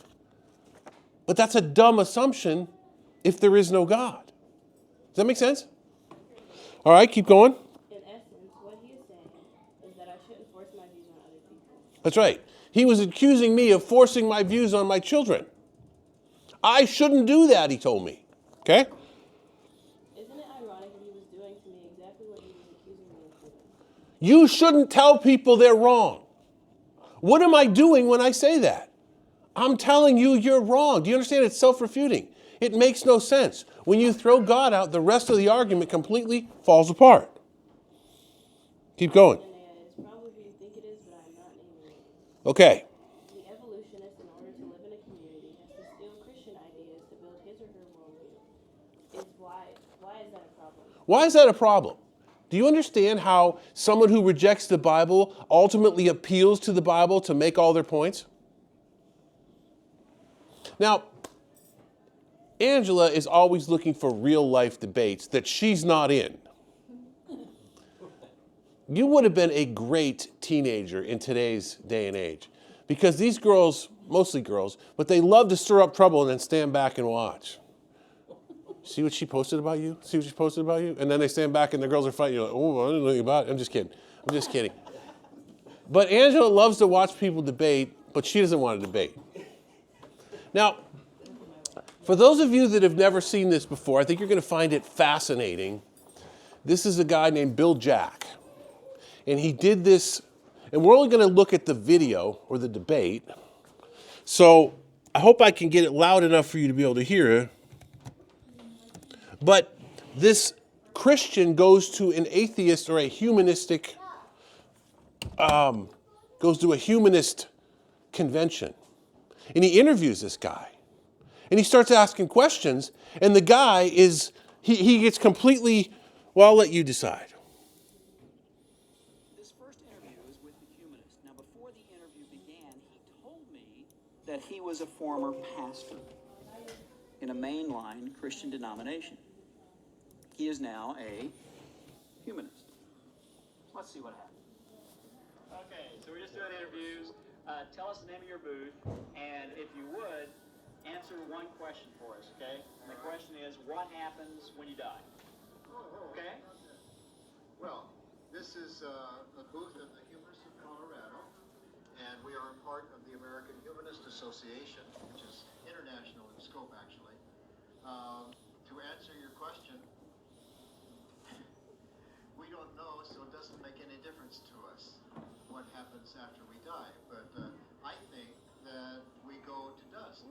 But that's a dumb assumption if there is no God. Does that make sense? All right, keep going. In essence, what he is saying is that I shouldn't force my views on other people. That's right. He was accusing me of forcing my views on my children. I shouldn't do that, he told me. Okay? Isn't it ironic that he was doing to me exactly what he was accusing me of doing? You shouldn't tell people they're wrong. What am I doing when I say that? I'm telling you you're wrong. Do you understand? It's self-refuting. It makes no sense. When you throw God out, the rest of the argument completely falls apart. Keep going. And it's probably who you think it is, but I'm not naming it. Okay. The evolutionist, in order to live in a community, has to steal Christian ideas to build his or her worldview. Why is that a problem? Why is that a problem? Do you understand how someone who rejects the Bible ultimately appeals to the Bible to make all their points? Now, Angela is always looking for real life debates that she's not in. You would have been a great teenager in today's day and age, because these girls, mostly girls, but they love to stir up trouble and then stand back and watch. See what she posted about you? See what she posted about you? And then they stand back and the girls are fighting. You're like, oh, I didn't know you about it. I'm just kidding. I'm just kidding. But Angela loves to watch people debate, but she doesn't want to debate. Now, for those of you that have never seen this before, I think you're going to find it fascinating. This is a guy named Bill Jack. And he did this, and we're only going to look at the video or the debate. So I hope I can get it loud enough for you to be able to hear it. But this Christian goes to an atheist or a humanistic, goes to a humanist convention. And he interviews this guy. And he starts asking questions. And the guy is, he gets completely, well, I'll let you decide. This first interview is with the humanist. Now, before the interview began, he told me that he was a former pastor in a mainline Christian denomination. He is now a humanist. Let's see what happens. Okay, so we're just doing interviews. Tell us the name of your booth, and if you would, answer one question for us, okay? And the question is, what happens when you die? Okay? Well, this is a booth of the Humanists of Colorado, and we are a part of the American Humanist Association, which is international in scope, actually. To answer your question, we don't know, so it doesn't make any difference to us what happens after we die. But I think that we go to dust.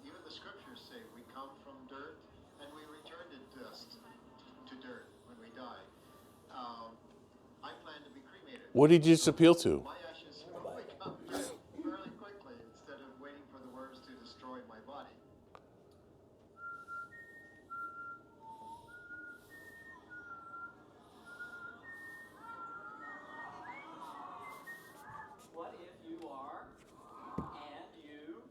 Even the scriptures say we come from dirt and we return to dust, to dirt when we die. I plan to be cremated. What did you just appeal to? My ashes will become dirt fairly quickly instead of waiting for the worms to destroy my body. What if you are, and you,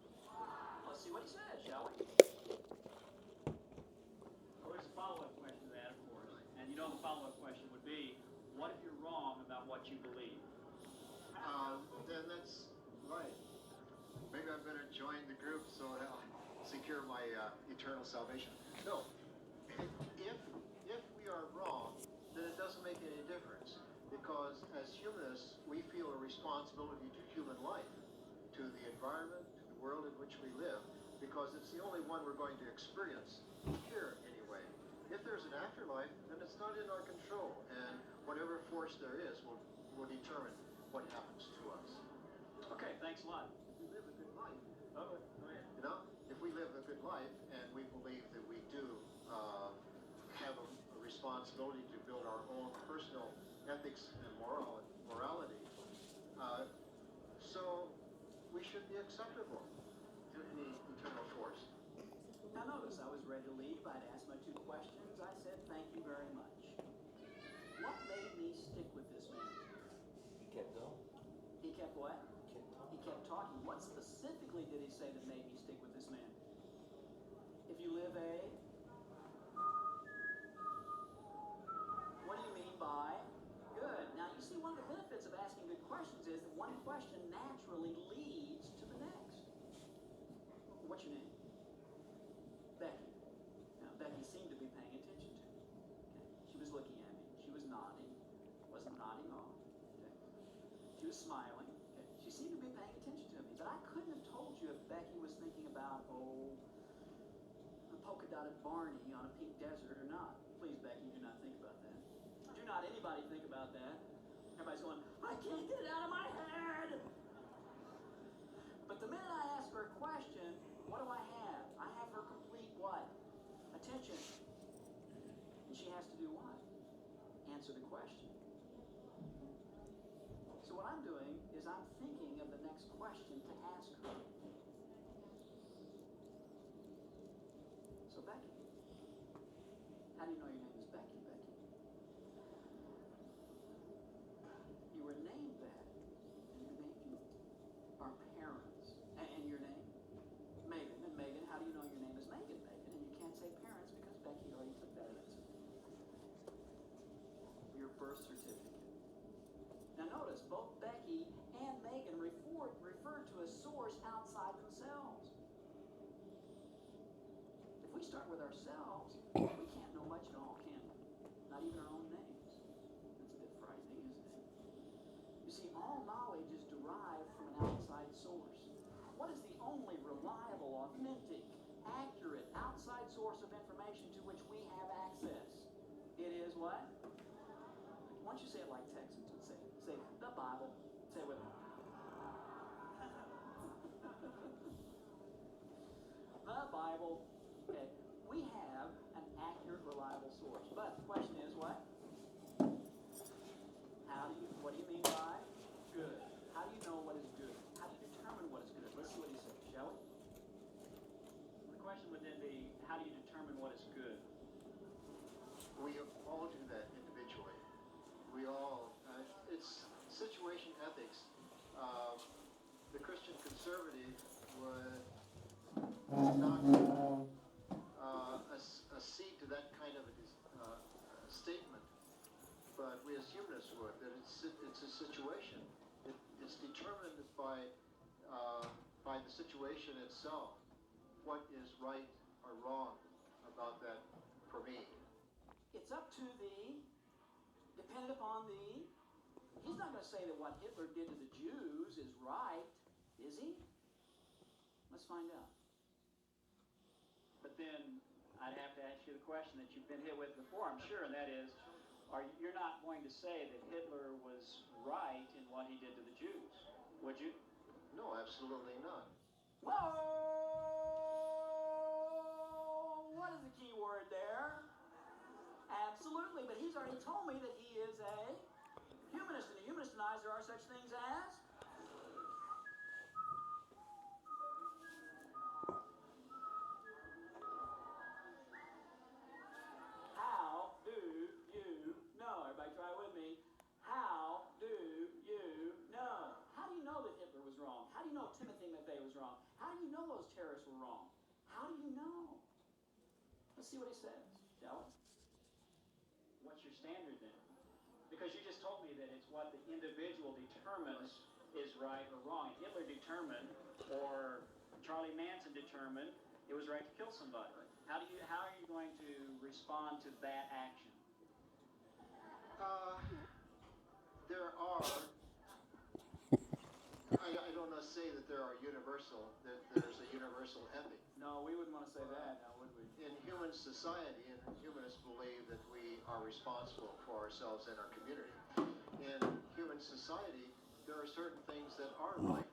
let's see what it says, shall we? so I'll secure my eternal salvation. No. If we are wrong, then it doesn't make any difference, because as humanists, we feel a responsibility to human life, to the environment, to the world in which we live, because it's the only one we're going to experience here anyway. If there's an afterlife, then it's not in our control, and whatever force there is will determine what happens to us. Okay, thanks a lot. If we live a good life, Oh, go ahead. you know, if we live a good life and we believe that we do have a responsibility to build our own personal ethics and morality, so we should be acceptable to the eternal force. Now notice, I was ready to leave. I'd asked my 2 questions. I said, thank you very much. What made me stick with this man? He kept going. He kept what? Kept talking. He kept talking. What specifically did he say that made me stick with this man? If you live a... What do you mean by good? Now, you see, one of the benefits of asking good questions is that one question naturally leads to the next. What's your name? Becky. Now, Becky seemed to be paying attention to me. Okay. She was looking at me. She was nodding. Wasn't nodding off. Okay. She was smiling. Okay. She seemed to be paying attention to me. But I couldn't have told you if Becky was thinking about, a polka-dotted Barney on a pink desert or not. Please, Becky, do not think about that. Do not anybody think about that. Everybody's going, I can't get it out of my head! But the minute I ask her a question, what do I have? I have her complete what? Attention. And she has to do what? Answer the question. So what I'm doing is I'm thinking of the next question to ask her. So Becky, how do you know your name is Becky, Becky? You were named that, and who named you? Our parents. And your name? Megan. And Megan, how do you know your name is Megan, Megan? And you can't say parents because Becky already took that answer. Your birth certificate. Now notice, both Becky and Megan refer to a source outside themselves. If we start with ourselves, we can't know much at all, can we? Not even our own names. That's a bit frightening, isn't it? You see, all knowledge is derived from an outside source. What is the only reliable, authentic, accurate, outside source of information to which we have access? It is what? Why don't you say it like Texans would say? Say the Bible. Say it with me. The Bible. Okay. We have an accurate, reliable source. But the question is what? What do you mean by good? How do you know what is good? How do you determine what is good? Let's see what he says, shall we? The question would then be, how do you determine what is good? We all do that individually. We all, it's situation ethics. The Christian conservative would not accede to that kind of a statement, but we as humanists would, that it's a situation. It's determined by the situation itself, what is right or wrong about that for me. It's up to dependent upon he's not going to say that what Hitler did to the Jews is right, is he? Let's find out. But then I'd have to ask you the question that you've been hit with before, I'm sure, and that is, you're not going to say that Hitler was right in what he did to the Jews, would you? No, absolutely not. Whoa! What is the key word there? Absolutely, but he's already told me that he is a humanist. In the humanist eyes, there are such things as how do you know? Everybody try with me. How do you know? How do you know that Hitler was wrong? How do you know Timothy McVeigh was wrong? How do you know those terrorists were wrong? How do you know? Let's see what he says, shall we? What's your standard then? Because you just told me that it's what the individual determines is right or wrong. Hitler determined, or Charlie Manson determined it was right to kill somebody. How are you going to respond to that action? There are, I don't want to say that there's a universal ethic. No, we wouldn't want to say that, now would we? In human society, and humanists believe that we are responsible for ourselves and our community. In human society, there are certain things that are right.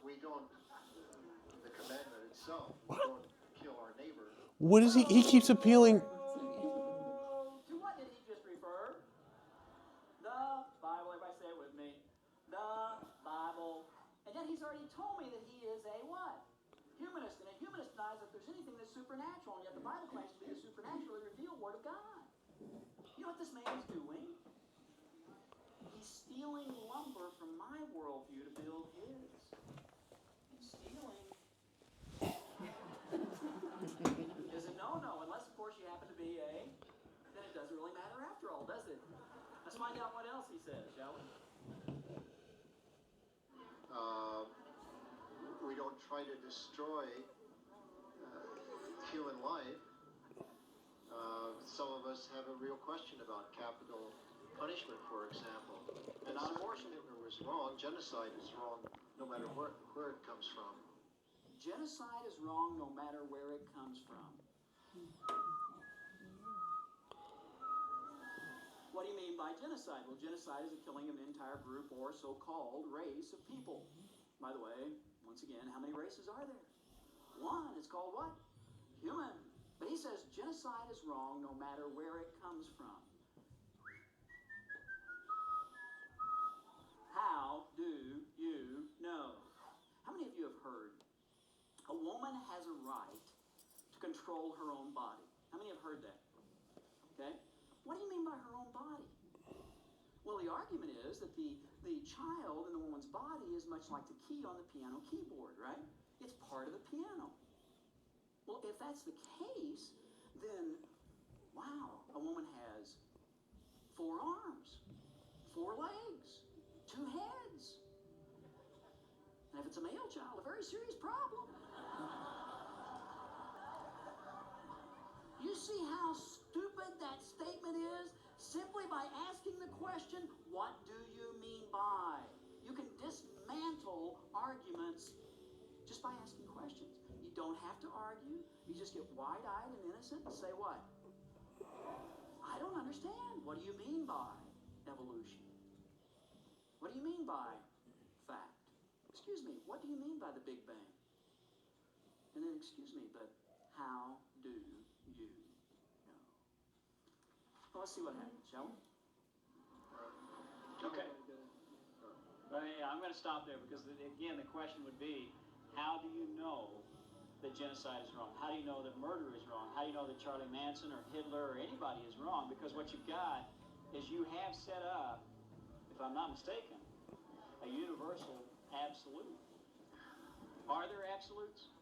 We don't, the commandment itself, we don't kill our neighbor. What is he? He keeps appealing. To what did he just refer? The Bible. Everybody say it with me. The Bible. And yet he's already told me that he is a what? Humanist. And a humanist denies that there's anything that's supernatural. And yet the Bible claims to be the supernaturally revealed Word of God. You know what this man is doing? He's stealing lumber from my worldview to build his. He's stealing. Is a no-no, unless of course you happen to be a, then it doesn't really matter after all, does it? Let's find out what else he says, shall we? We don't try to destroy human life. Some of us have a real question about capital punishment, for example. And Not abortion. Hitler was wrong. Genocide is wrong, no matter where it comes from. Genocide is wrong no matter where it comes from. What do you mean by genocide? Well, genocide is the killing of an entire group or so-called race of people. By the way, once again, how many races are there? One. It's called what? Human. But he says genocide is wrong no matter where it comes from. How do you know? How many of you have heard a woman has a right to control her own body? How many have heard that? Okay? What do you mean by her own body? Well, the argument is that the child in the woman's body is much like the key on the piano keyboard, right? It's part of the piano. Well, if that's the case, then, wow, a woman has 4 arms, 4 legs, 2 heads. And if it's a male child, a very serious problem. You see how stupid that statement is? Simply by asking the question, what do you mean by? You can dismantle arguments just by asking questions. You don't have to argue. You just get wide-eyed and innocent and say what? I don't understand. What do you mean by evolution? What do you mean by fact? Excuse me, what do you mean by the Big Bang? And then, excuse me, but how do you know? Well, let's see what happens, shall we? Okay. I'm going to stop there because, again, the question would be, how do you know that genocide is wrong? How do you know that murder is wrong? How do you know that Charlie Manson or Hitler or anybody is wrong? Because what you've got is you have set up, if I'm not mistaken, a universal absolute. Are there absolutes?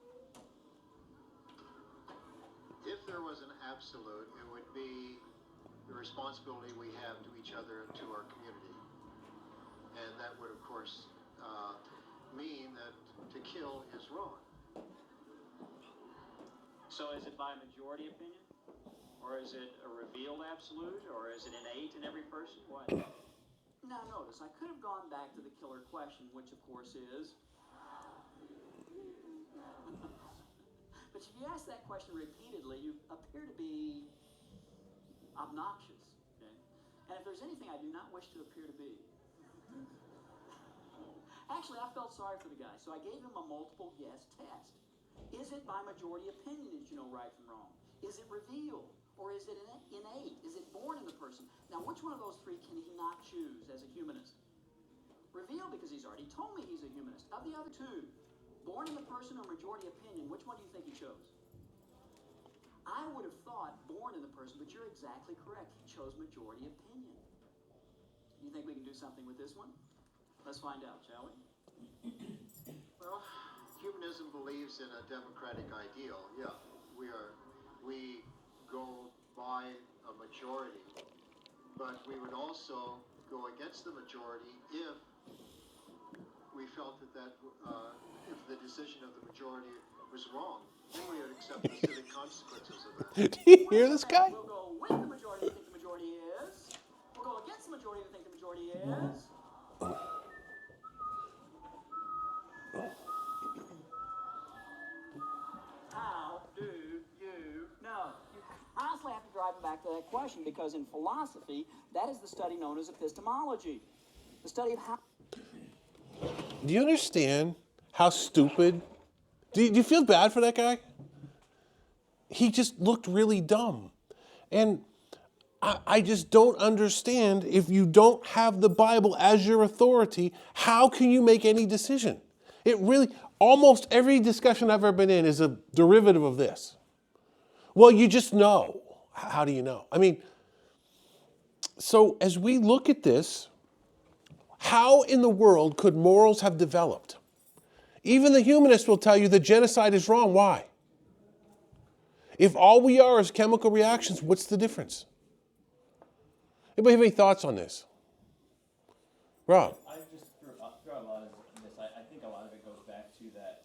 If there was an absolute, it would be the responsibility we have to each other and to our community. And that would, of course, mean that to kill is wrong. So is it by majority opinion? Or is it a revealed absolute? Or is it innate in every person? What? Now notice, I could have gone back to the killer question, which of course is... But if you ask that question repeatedly, you appear to be obnoxious. Okay? And if there's anything I do not wish to appear to be... Actually, I felt sorry for the guy, so I gave him a multiple guess test. Is it by majority opinion that you know right from wrong? Is it revealed? Or is it innate? Is it born in the person? Now, which one of those 3 can he not choose as a humanist? Revealed, because he's already told me he's a humanist. Of the other 2, born in the person or majority opinion, which one do you think he chose? I would have thought born in the person, but you're exactly correct. He chose majority opinion. You think we can do something with this one? Let's find out, shall we? Well, humanism believes in a democratic ideal. Yeah, we go by a majority, but we would also go against the majority if we felt that if the decision of the majority was wrong, then we would accept the civic consequences of that. Do you hear this guy? We'll go with the majority who think the majority is. We'll go against the majority who think the majority is. How do you know? You constantly have to drive back to that question, because in philosophy, that is the study known as epistemology. The study of how... Do you understand how stupid? Do you feel bad for that guy? He just looked really dumb. And I just don't understand, if you don't have the Bible as your authority, how can you make any decision? It really, almost every discussion I've ever been in is a derivative of this. Well, you just know. How do you know? I mean, so as we look at this, how in the world could morals have developed? Even the humanists will tell you that genocide is wrong. Why? If all we are is chemical reactions, what's the difference? Anybody have any thoughts on this? Rob? I just threw a lot of this. I think a lot of it goes back to that,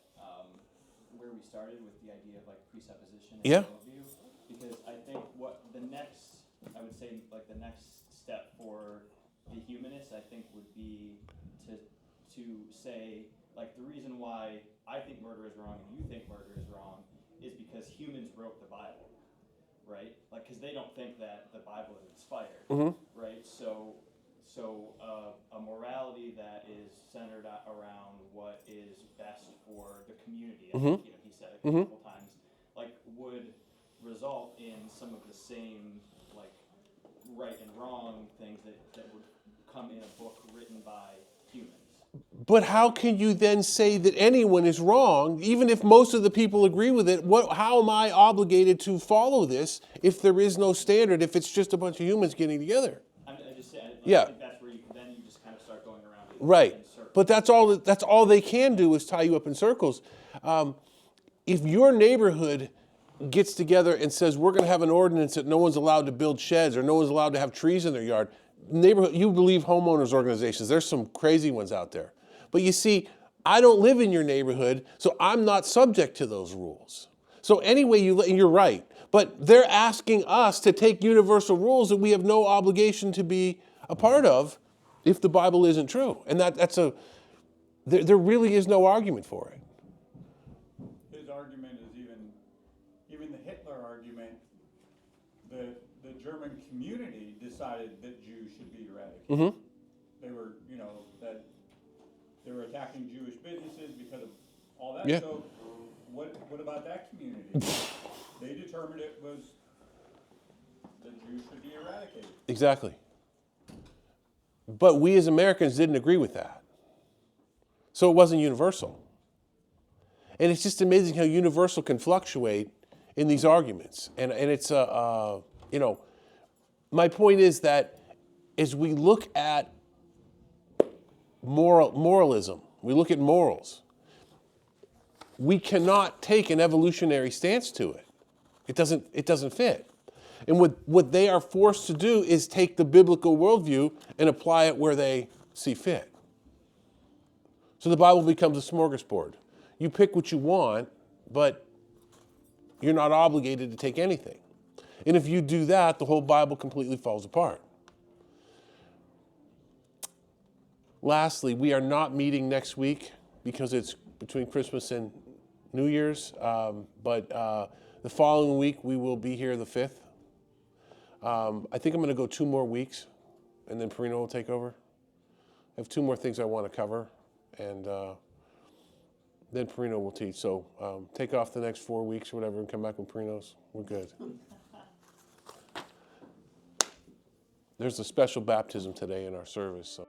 where we started with the idea of like presupposition and Yeah. worldview. Because I think what the next, I would say like the next step for the humanists, I think, would be to say, like, the reason why I think murder is wrong and you think murder is wrong is because humans wrote the Bible, right? Like, because they don't think that the Bible is inspired, right? So a morality that is centered around what is best for the community, I think, he said it a couple times, like, would result in some of the same, like, right and wrong things that would come in a book written by humans. But how can you then say that anyone is wrong, even if most of the people agree with it? How am I obligated to follow this if there is no standard, if it's just a bunch of humans getting together? I just say, Yeah. I think that's where you just kind of start going around Right. in circles. But that's all they can do is tie you up in circles. If your neighborhood gets together and says, we're going to have an ordinance that no one's allowed to build sheds or no one's allowed to have trees in their yard, neighborhood, you believe homeowners organizations, there's some crazy ones out there. But you see, I don't live in your neighborhood, so I'm not subject to those rules. So anyway, you're right. But they're asking us to take universal rules that we have no obligation to be a part of if the Bible isn't true. And there really is no argument for it. His argument is even the Hitler argument, the German community decided that Jews should be eradicated. They were, that they were attacking Jewish businesses because of all that. Yeah. So what about that community? They determined it was that Jews should be eradicated. Exactly. But we as Americans didn't agree with that. So it wasn't universal. And it's just amazing how universal can fluctuate in these arguments. And it's, my point is that as we look at moralism, we look at morals, we cannot take an evolutionary stance to it. It doesn't fit. And what they are forced to do is take the biblical worldview and apply it where they see fit. So the Bible becomes a smorgasbord. You pick what you want, but you're not obligated to take anything. And if you do that, the whole Bible completely falls apart. Lastly, we are not meeting next week because it's between Christmas and New Year's, but the following week we will be here the 5th. I think I'm going to go 2 more weeks, and then Perino will take over. I have 2 more things I want to cover, and then Perino will teach. So take off the next 4 weeks or whatever and come back with Perino's. We're good. There's a special baptism today in our service. So.